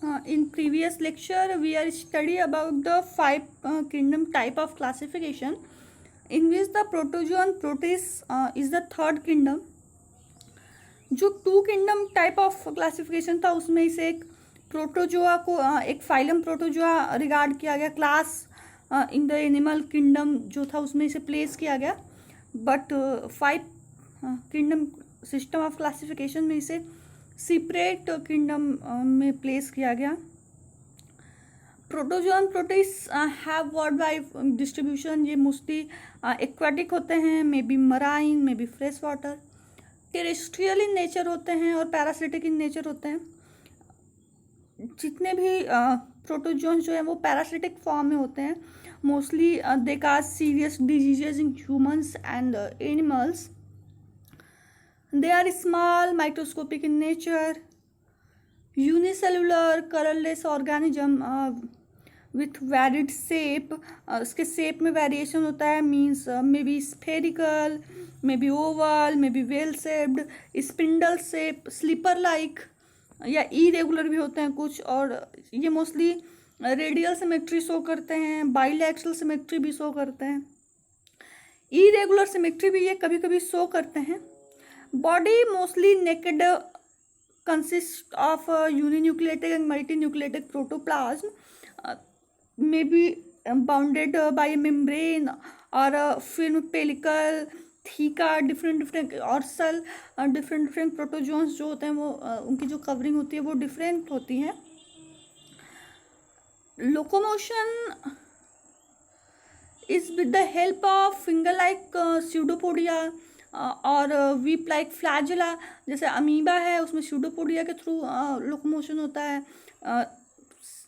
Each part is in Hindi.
In previous lecture, we are study about the five kingdom type of classification, in which the protozoan protist is the third kingdom. जो two kingdom type of classification था उसमें से एक प्रोटोजोआ को एक फाइलम प्रोटोजोआ रिगार्ड किया गया, class in the animal kingdom जो था उसमें इसे प्लेस किया गया. But five kingdom system of classification में इसे सेपरेट किंगडम में प्लेस किया गया. Protozoan protist have world wide distribution. ये मोस्टली एक्वाटिक होते हैं, may be marine, may be fresh water. Terrestrial in nature होते हैं और पैरासिटिक इन नेचर होते हैं. जितने भी प्रोटोजोन्स जो है वो पैरासिटिक फॉर्म में होते हैं. Mostly they cause serious diseases in humans and animals. They are small microscopic in nature, unicellular colourless organism with varied shape. उसके शेप में वेरिएशन होता है, means may be spherical, may be oval, may be well shaped, spindle shape, slipper like, या इरेगुलर भी होते हैं कुछ. और ये मोस्टली रेडियल सिमेट्री शो करते हैं, बाइलैटरल सिमेट्री भी शो करते हैं, इरेगुलर सिमेट्री भी ये कभी कभी शो करते हैं. Body mostly naked consist of uninucleate and multinucleate protoplasm, may be bounded by a membrane or a film pellicle, theca, different और सेल. डिफरेंट प्रोटोजोन्स जो होते हैं वो उनकी जो कवरिंग होती है वो डिफरेंट होती है. Locomotion is with the help of finger like pseudopodia और वीप लाइक फ्लैजेला. जैसे अमीबा है उसमें स्यूडोपोडिया के थ्रू लोकोमोशन होता है.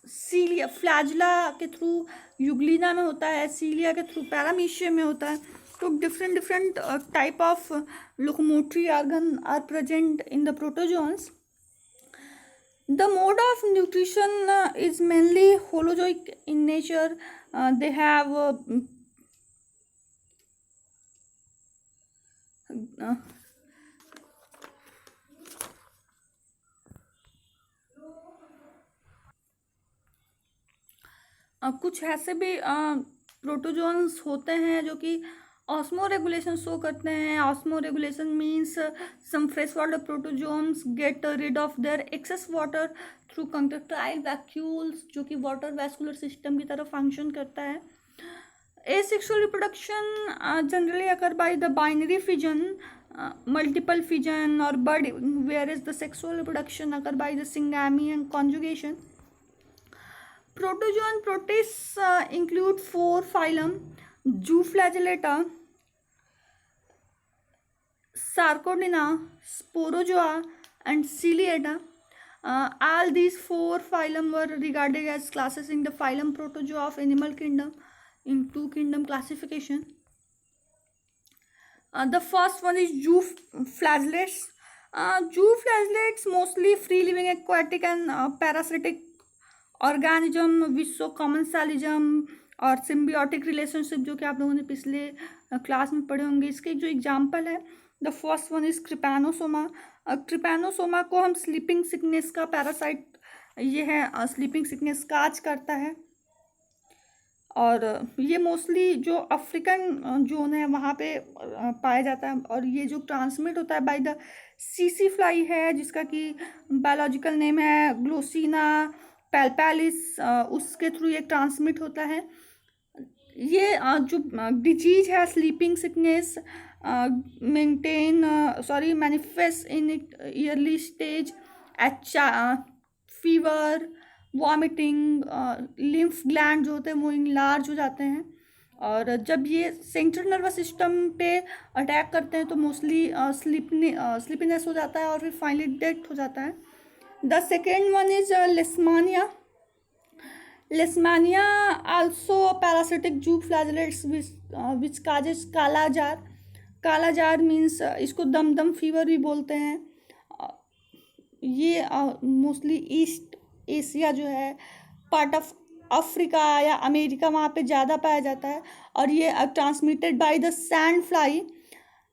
सीलिया फ्लैजला के थ्रू यूग्लिना में होता है, सीलिया के थ्रू पैरामीशियम में होता है. तो different type of locomotory organ are present in the protozoans. The mode of nutrition is mainly holozoic in nature. They have कुछ ऐसे भी प्रोटोजोन्स होते हैं जो कि ऑस्मो रेगुलेशन शो करते हैं. Osmoregulation means some fresh water protozoans get rid of their excess water through contractile vacuoles, जो कि वाटर वैस्कुलर सिस्टम की तरह फंक्शन करता है. Asexual reproduction generally occur by the binary fission, multiple fission और budding, whereas the sexual reproduction occur by the syngamy and conjugation. Protozoan protists include four phylum: Zooflagellata, Sarcodina, Sporozoa, and Ciliata. All these four phylum were regarded as classes in the phylum Protozoa of animal kingdom in two kingdom classification. The first one is Zooflagellates. Zooflagellates mostly free living aquatic and parasitic organism which show commensalism और सिम्बियोटिक रिलेशनशिप, जो कि आप लोगों ने पिछले क्लास में पढ़े होंगे. इसके जो एग्जांपल है, the first one is Trypanosoma. Trypanosoma को हम स्लीपिंग सिकनेस का पैरासाइट, ये है स्लीपिंग सिकनेस काज करता है. और ये मोस्टली जो अफ्रीकन जोन है वहाँ पे पाया जाता है. और ये जो ट्रांसमिट होता है बाय द सीसी फ्लाई है, जिसका कि बायोलॉजिकल नेम है ग्लोसिना पैल्पैलिस, उसके थ्रू ये ट्रांसमिट होता है. ये जो डिजीज है sleeping sickness manifest in it yearly stage H fever, vomiting, lymph gland जो होते हैं वो इनलार्ज हो जाते हैं. और जब ये सेंट्रल नर्वस सिस्टम पे अटैक करते हैं तो मोस्टली स्लीपीनेस हो जाता है और फिर फाइनली डेथ हो जाता है. The second one is Leishmania. Leishmania also a parasitic zooflagellates which causes काला जार. काला जार means इसको दम फीवर भी बोलते हैं. ये मोस्टली ईस्ट एशिया जो है, पार्ट ऑफ अफ्रीका या अमेरिका, वहाँ पे ज़्यादा पाया जाता है. और ये transmitted by the sand fly.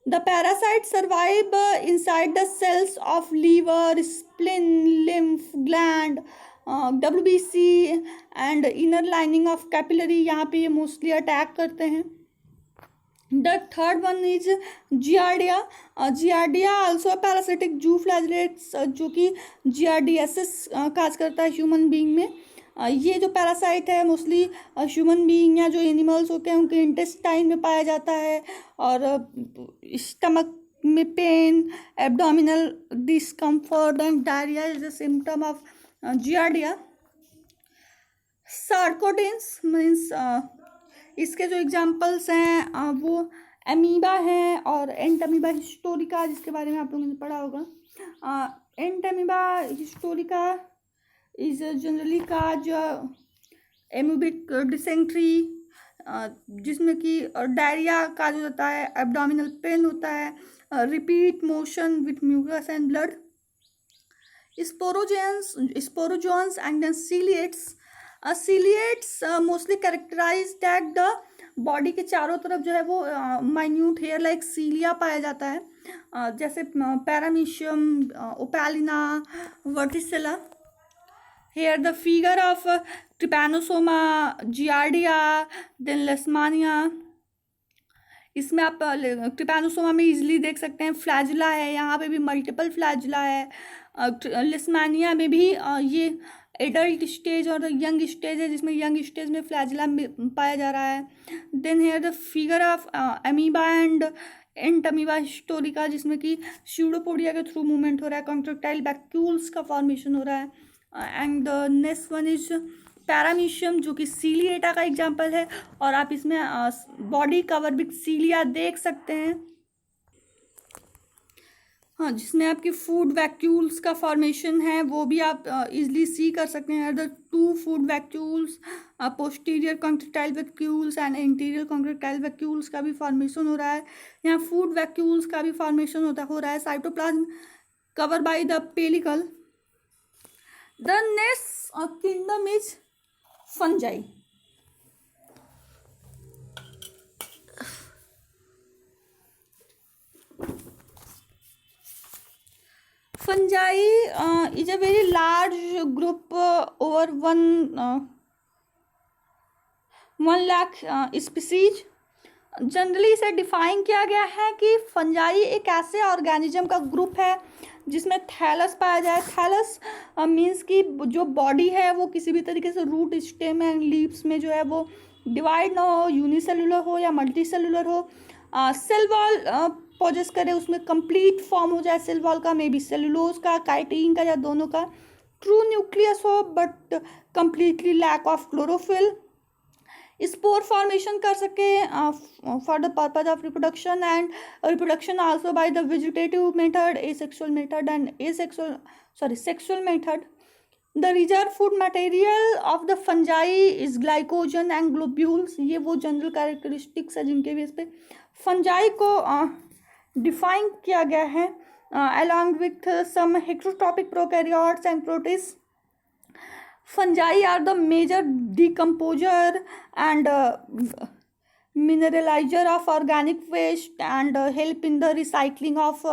The parasites survive inside the cells of liver, spleen, lymph gland, WBC and inner lining of capillary, यहाँ पे ये मोस्टली अटैक करते हैं. The third one is giardia. Giardia also parasitic जू फ्लैजलेट्स, जो कि GRDSS काज करता है ह्यूमन बीइंग में. ये जो पैरासाइट है मोस्टली ह्यूमन बीइंग या जो एनिमल्स होते हैं उनके इंटेस्टाइन में पाया जाता है, और स्टमक में pain, abdominal discomfort and diarrhoea is the symptom of Giardia. Sarcodines means इसके जो एग्जाम्पल्स हैं वो एमीबा हैं और एंटमीबा हिस्टोरिका, जिसके बारे में आप लोगों ने पढ़ा होगा. Entamoeba histolytica is generally cause amoebic dysentery, जिसमें कि डायरिया काज हो जाता है, एब्डोमिनल पेन होता है, repeat motion with mucus and blood. Sporozoans and then ciliates. Ciliates mostly characterise that the body के चारों तरफ जो है वो माइन्यूट हेयर लाइक सीलिया पाया जाता है, जैसे Paramecium, Opalina, Vorticella. Here the figure of Trypanosoma, Giardia, then Leishmania. इसमें आप ट्रिपैनोसोमा में इजीली देख सकते हैं फ्लैजिला है, यहाँ पे भी मल्टीपल फ्लैजिला है. लेशमानिया में भी ये एडल्ट स्टेज और यंग स्टेज है, जिसमें यंग स्टेज में फ्लैजिला पाया जा रहा है. Then here the figure of amoeba and entamoeba histolytica, जिसमें कि स्यूडोपोडिया के थ्रू मूवमेंट हो रहा है, कॉन्ट्रेक्टाइल वैक्यूल्स का फॉर्मेशन हो रहा है. And the next one is paramecium, जो कि सीलिएटा का एग्जाम्पल है, और आप इसमें बॉडी कवर विथ सीलिया देख सकते हैं. हाँ, जिसमें आपकी फूड वैक्यूल्स का फॉर्मेशन है वो भी आप इजीली सी कर सकते हैं. The two food vacuoles, posterior contractile vacuoles and interior contractile vacuoles का भी फॉर्मेशन हो रहा है. यहाँ फूड वैक्यूल्स का भी फॉर्मेशन हो रहा है. Cytoplasm cover by the pellicle. The next kingdom is fungi. Fungi is a very large group over 1 lakh species. Generally इसे डिफाइन किया गया है कि फंजाई एक ऐसे ऑर्गेनिज्म का ग्रुप है जिसमें थैलस पाया जाए. थैलस मीन्स कि जो बॉडी है वो किसी भी तरीके से रूट, स्टेम एंड लीव्स में जो है वो डिवाइड ना हो, यूनिसेलुलर हो या मल्टी सेलुलर हो. सेल वॉल पोजेस करे, उसमें कंप्लीट फॉर्म हो जाए सेल वॉल का, मे बी सेलुलोज का, काइटिन का या दोनों का. ट्रू न्यूक्लियस हो but completely lack of chlorophyll. Spore formation कर सके for the purpose of reproduction and reproduction also by the vegetative method, asexual method and sexual method. The reserve food material of the fungi is glycogen and globules. ये वो जनरल कैरेक्टरिस्टिक्स है जिनके बेस पे फंजाई को डिफाइन किया गया है, along with some heterotropic prokaryotes and protists. Fungi are the major decomposer and mineralizer of organic waste and help in the recycling of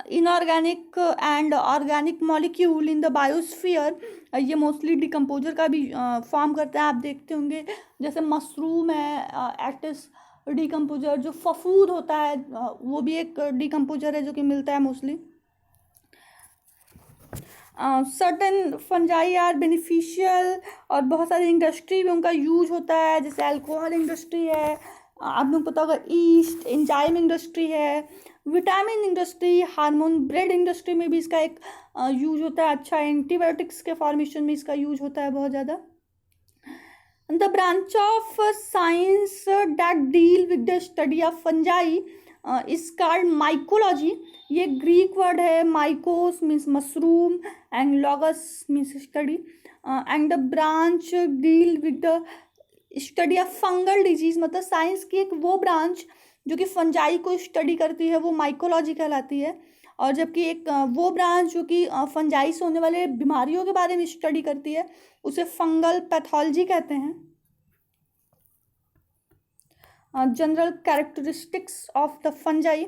inorganic and organic molecule in the biosphere. ये मोस्टली डिकम्पोजर का भी फॉर्म करते हैं. आप देखते होंगे जैसे मशरूम है, एक्टिस डिकम्पोजर. जो फफूद होता है वो भी एक डिकम्पोजर है जो कि मिलता है mostly. Certain fungi are beneficial, और बहुत सारी इंडस्ट्री में उनका यूज होता है, जैसे अल्कोहल इंडस्ट्री है, आप लोग पता होगा ईस्ट, एंजाइम इंडस्ट्री है, vitamin industry, hormone bread industry में भी इसका एक यूज होता है. अच्छा, एंटीबायोटिक्स के फॉर्मेशन में इसका यूज होता है बहुत ज़्यादा. The branch of science that deal with the study of fungi is called mycology. ये ग्रीक वर्ड है. Mykos means mushroom and logos means study, and the branch deal with the study of fungal disease. मतलब साइंस की एक वो ब्रांच जो कि फंजाई को स्टडी करती है वो माइकोलॉजी कहलाती है, और जबकि एक वो ब्रांच जो कि फंजाई से होने वाले बीमारियों के बारे में स्टडी करती है उसे फंगल पैथोलॉजी कहते हैं. General characteristics of the fungi.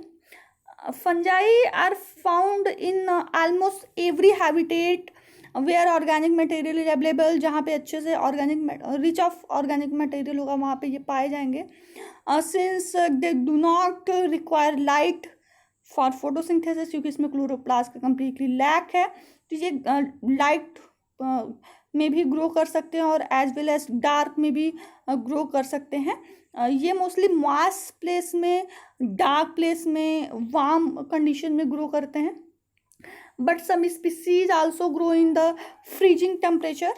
Fungi are found in almost every habitat where organic material is available, जहाँ पे अच्छे से organic rich of organic material होगा वहाँ पे ये पाए जाएंगे। Since they do not require light for photosynthesis, क्योंकि इसमें क्लोरोप्लास्ट का कम्प्लीटली लैक है, तो ये लाइट में भी ग्रो कर सकते हैं और एज वेल एज डार्क में भी ग्रो कर सकते हैं। ये मोस्टली मॉइस्ट प्लेस में, डार्क प्लेस में, वार्म कंडीशन में ग्रो करते हैं। But some species also grow in the freezing temperature,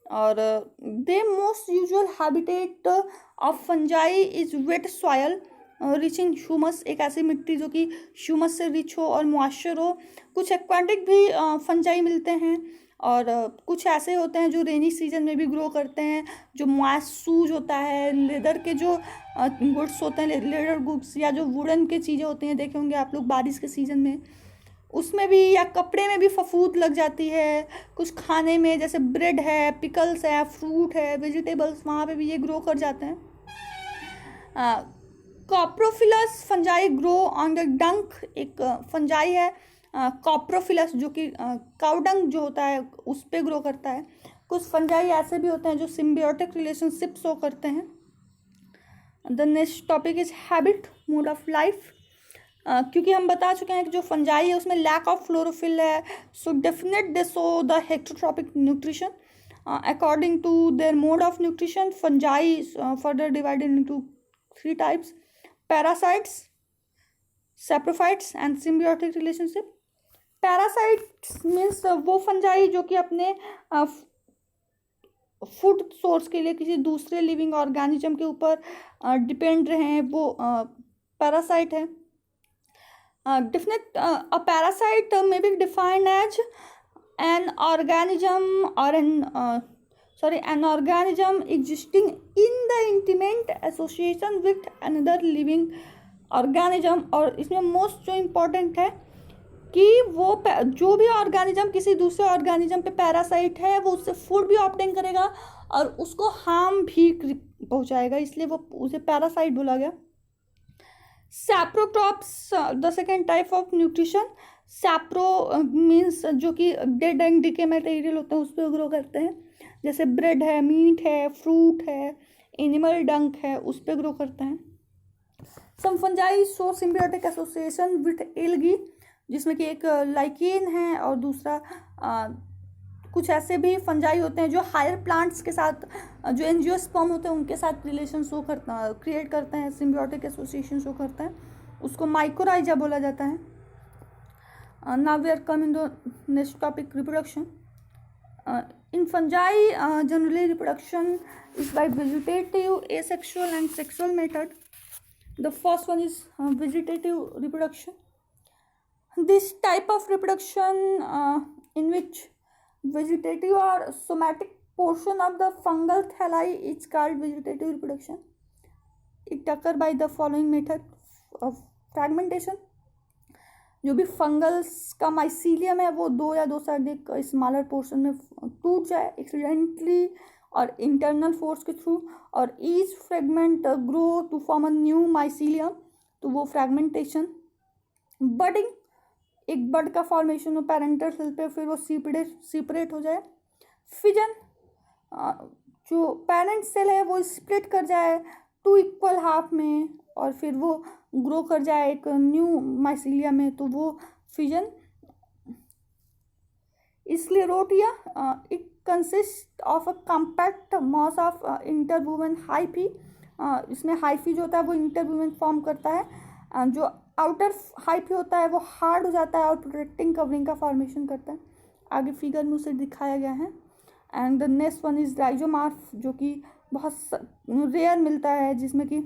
और the most usual habitat of fungi is wet soil rich in humus, एक ऐसी मिट्टी जो कि ह्यूमस से रिच हो और मॉइस्चर हो। कुछ एक्वाटिक भी फंजाई मिलते हैं, और कुछ ऐसे होते हैं जो रेनी सीजन में भी ग्रो करते हैं, जो मॉइस्ट सूज होता है, लेदर के जो गुड्स होते हैं, लेदर गुड्स या जो वुडन के चीज़ें होती हैं, देखे होंगे आप लोग बारिश के सीज़न में, उसमें भी या कपड़े में भी फफूंद लग जाती है। कुछ खाने में जैसे ब्रेड है, पिकल्स है, फ्रूट है, वेजिटेबल्स, वहाँ पे भी ये ग्रो कर जाते हैं। Coprophilous fungi grow on the डंक, एक फंजाई है कॉप्रोफिलस जो कि काउडंग जो होता है उस पे ग्रो करता है। कुछ फंजाई ऐसे भी होते हैं जो सिम्बियोटिक रिलेशनशिप शो करते हैं। The next topic is habit, mode of life. क्योंकि हम बता चुके हैं कि जो फंजाई है उसमें लैक ऑफ क्लोरोफिल है, so definite they show the heterotrophic nutrition according to their mode of nutrition. Fungi further divided into 3 types: parasites, saprophytes and symbiotic relationship. Parasites means वो फंजाई जो कि अपने फूड सोर्स के लिए किसी दूसरे लिविंग ऑर्गेनिज्म के ऊपर डिपेंड रहे हैं, वो पैरासाइट है। A parasite may be defined as an organism or an organism existing in the intimate association with another living organism। और इसमें मोस्ट जो इम्पोर्टेंट है कि वो जो भी ऑर्गेनिज्म किसी दूसरे ऑर्गेनिज्म पे पैरासाइट है वो उससे फूड भी ऑब्टेन करेगा और उसको हार्म भी पहुंचाएगा, इसलिए वो उसे पैरासाइट बोला गया। Saprotrophs the second type of nutrition. सैप्रो means जो कि डेड एंड डिके मटेरियल होते हैं उस पर ग्रो करते हैं, जैसे ब्रेड है, मीट है, फ्रूट है, एनिमल डंक है, उस पर ग्रो करते हैं। Some fungi show symbiotic association with algae, जिसमें कि एक लाइकेन है और दूसरा कुछ ऐसे भी फंजाई होते हैं जो हायर प्लांट्स के साथ, जो एंजियोस्पर्म होते हैं उनके साथ रिलेशन शो करता क्रिएट करते हैं, सिम्बियोटिक एसोसिएशन शो करता है, उसको माइकोराइजा बोला जाता है। Now we are coming the next topic, reproduction. In fungi generally reproduction is by vegetative, asexual and sexual method. The first one is vegetative reproduction. This type of reproduction in which vegetative or somatic portion of the fungal thalli is called vegetative reproduction. It occurs by the following method of fragmentation. जो भी फंगल्स का माइसीलियम है वो 2 या 2 से अधिक स्मॉलर पोर्शन में टूट जाए एक्सीडेंटली और इंटरनल फोर्स के थ्रू, और each fragment grow to form a new mycelium, तो वो फ्रेगमेंटेशन। बडिंग, एक बड का फॉर्मेशन हो पैरेंटल सेल पे, फिर वो सीपरेट हो जाए। फिजन, जो पेरेंट सेल है वो स्प्लिट कर जाए 2 इक्वल हाफ में और फिर वो ग्रो कर जाए एक न्यू माइसीलिया में, तो वो fission. Sclerotia, it consist of a compact mass of interwoven hyphae. इसमें हाइफी जो होता है वो इंटरवुमेन फॉर्म करता है, जो आउटर हाइफी होता है वो हार्ड हो जाता है और प्रोटेक्टिंग कवरिंग का फॉर्मेशन करता है। आगे फिगर में उसे दिखाया गया है। And the next one is rhizomorph, जो कि बहुत रेयर मिलता है, जिसमें कि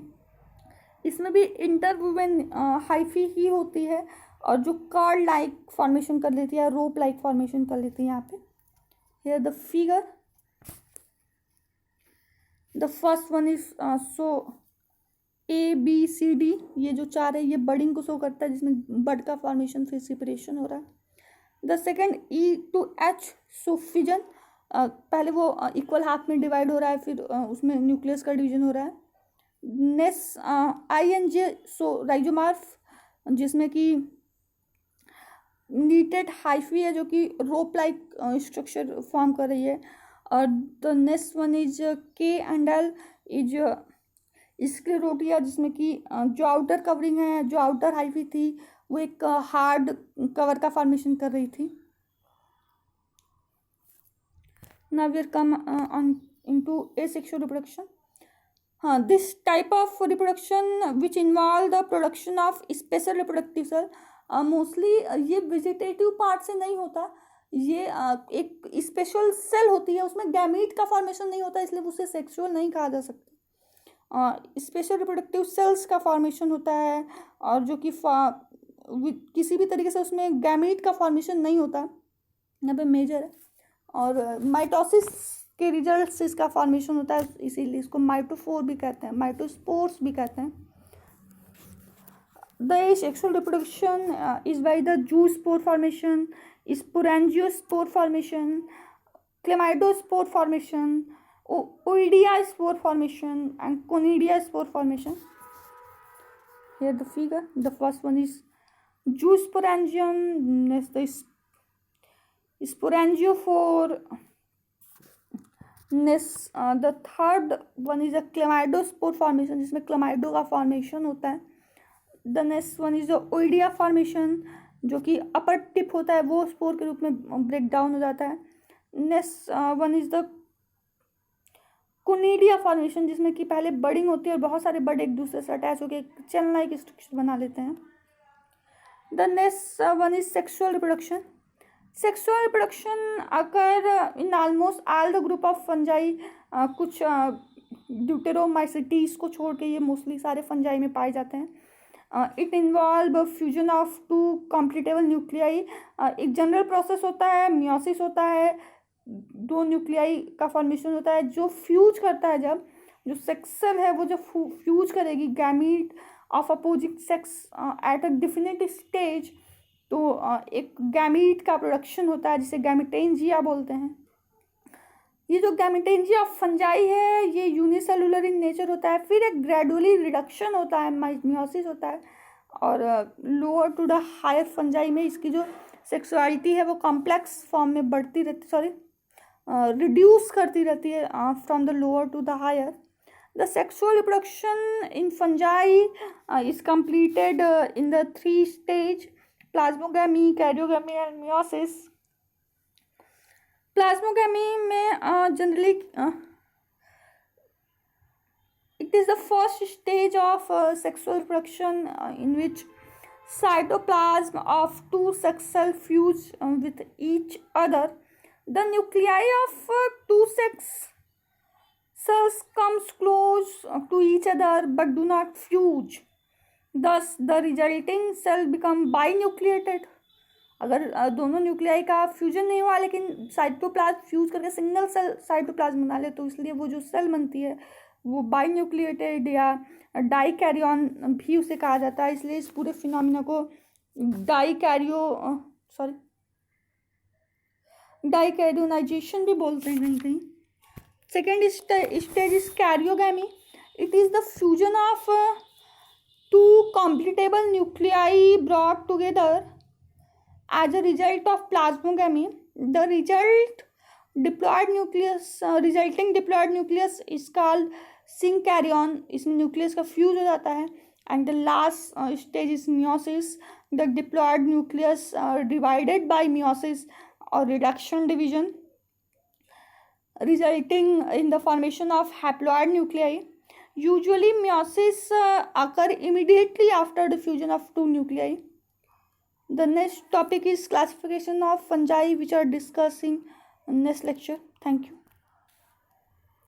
इसमें भी इंटरवुमेन हाइफी ही होती है और जो कार्ड लाइक फॉर्मेशन कर लेती है, रोप लाइक फॉर्मेशन कर लेती है। यहाँ पे here the figure, the first one is so ABCD, ये जो 4 है ये बडिंग को शो करता है, जिसमें बड का फॉर्मेशन फिर सेपरेशन हो रहा है। The second E to H, so fission, पहले वो इक्वल हाफ में डिवाइड हो रहा है, फिर उसमें न्यूक्लियस का डिवीजन हो रहा है। नेक्स्ट INJ, सो राइजोमार्फ, जिसमें कि नीटेड हाइफी है जो कि रोप लाइक स्ट्रक्चर फॉर्म कर रही है। और द नेक्स्ट वन इज के एंड एल इज स्क्लेरोटिया, जिसमें कि जो आउटर कवरिंग है, जो आउटर हाइफी थी वो एक हार्ड कवर का फॉर्मेशन कर रही थी। Now we are come on into asexual reproduction. हाँ, this type of reproduction which involve the production of special reproductive cell, mostly ये वेजिटेटिव पार्ट से नहीं होता, ये एक स्पेशल सेल होती है, उसमें गैमीट का फॉर्मेशन नहीं होता, इसलिए उसे सेक्सुअल नहीं कहा जा सकता। स्पेशल रिप्रोडक्टिव सेल्स का फॉर्मेशन होता है और जो कि किसी भी तरीके से उसमें गैमीट का फॉर्मेशन नहीं होता, यहाँ पे मेजर है। और माइटोसिस के रिजल्ट से इसका फॉर्मेशन होता है, इसीलिए इसको माइटोफोर भी कहते हैं, माइटोस्पोर्स भी कहते हैं। The asexual reproduction is by the zoospore formation, sporangiosspore formation, chlamydospore formation, oidiaspore formation, and conidiaspore formation. Here the figure. The first one is zoosporangium, next the sporangiophore. Next the third one is a chlamydospore formation, जिसमें क्लमाइडो का फॉर्मेशन होता है। The next one is oidia formation, जो कि अपर टिप होता है वो स्पोर के रूप में ब्रेक डाउन हो जाता है। Next one is the conidia formation, जिसमें कि पहले बडिंग होती है और बहुत सारे बड एक दूसरे से अटैच होकर एक चेन लाइक स्ट्रक्चर बना लेते हैं। The next one is sexual reproduction. Sexual reproduction occur in almost all the group of fungi, कुछ ड्यूटेरोमाइसिटीज को छोड़ के ये मोस्टली सारे फंजाई में पाए जाते हैं। It involve fusion of two compatible nuclei, एक जनरल प्रोसेस होता है, मियोसिस होता है, दो न्यूक्लियाई का फॉर्मेशन होता है जो फ्यूज करता है। जब जो सेक्सल है वो जब फ्यूज करेगी gamete of opposite sex at a definite stage, तो एक गैमीट का प्रोडक्शन होता है जिसे गैमेटेंजिया बोलते हैं। ये जो गैमेटेंजिया ऑफ फंजाई है ये यूनिसेलुलर इन नेचर होता है, फिर एक ग्रेजुअली रिडक्शन होता है, मियोसिस होता है, और lower to the higher fungi में इसकी जो सेक्सुअलिटी है वो कॉम्प्लेक्स फॉर्म में बढ़ती रहती, रिड्यूस करती रहती है from the lower to the higher. The sexual reproduction in fungi is completed in the 3 stage: plasmogamy, karyogamy and meiosis. Plasmogamy में generally it is the first stage of sexual reproduction in which cytoplasm of two sex cells fuse with each other. The nuclei of two sex cells comes close to each other but do not fuse. Thus, the resulting cell become binucleated. अगर दोनों न्यूक्लियाई का फ्यूजन नहीं हुआ लेकिन साइटोप्लाज्म फ्यूज करके सिंगल सेल साइटोप्लाज्म बना ले, तो इसलिए वो जो सेल बनती है वो बाइन्यूक्लिएटेड या डाइकैरियन भी उसे कहा जाता है। इसलिए इस पूरे फिनोमिना को डाइकैरियोनाइजेशन भी बोलते हैं कहीं कहीं। Second stage is karyogamy. It is the fusion of two compatible nuclei brought together as a result of plasmogamy. The resulting diploid nucleus is called synkaryon. इसमें न्यूक्लियस का फ्यूज हो जाता है। And the last stage is meiosis. The diploid nucleus divided by meiosis और reduction division resulting in the formation of haploid nuclei. Usually meiosis occur immediately after the fusion of two nuclei. The next topic is classification of fungi, which are discussing in next lecture. Thank you.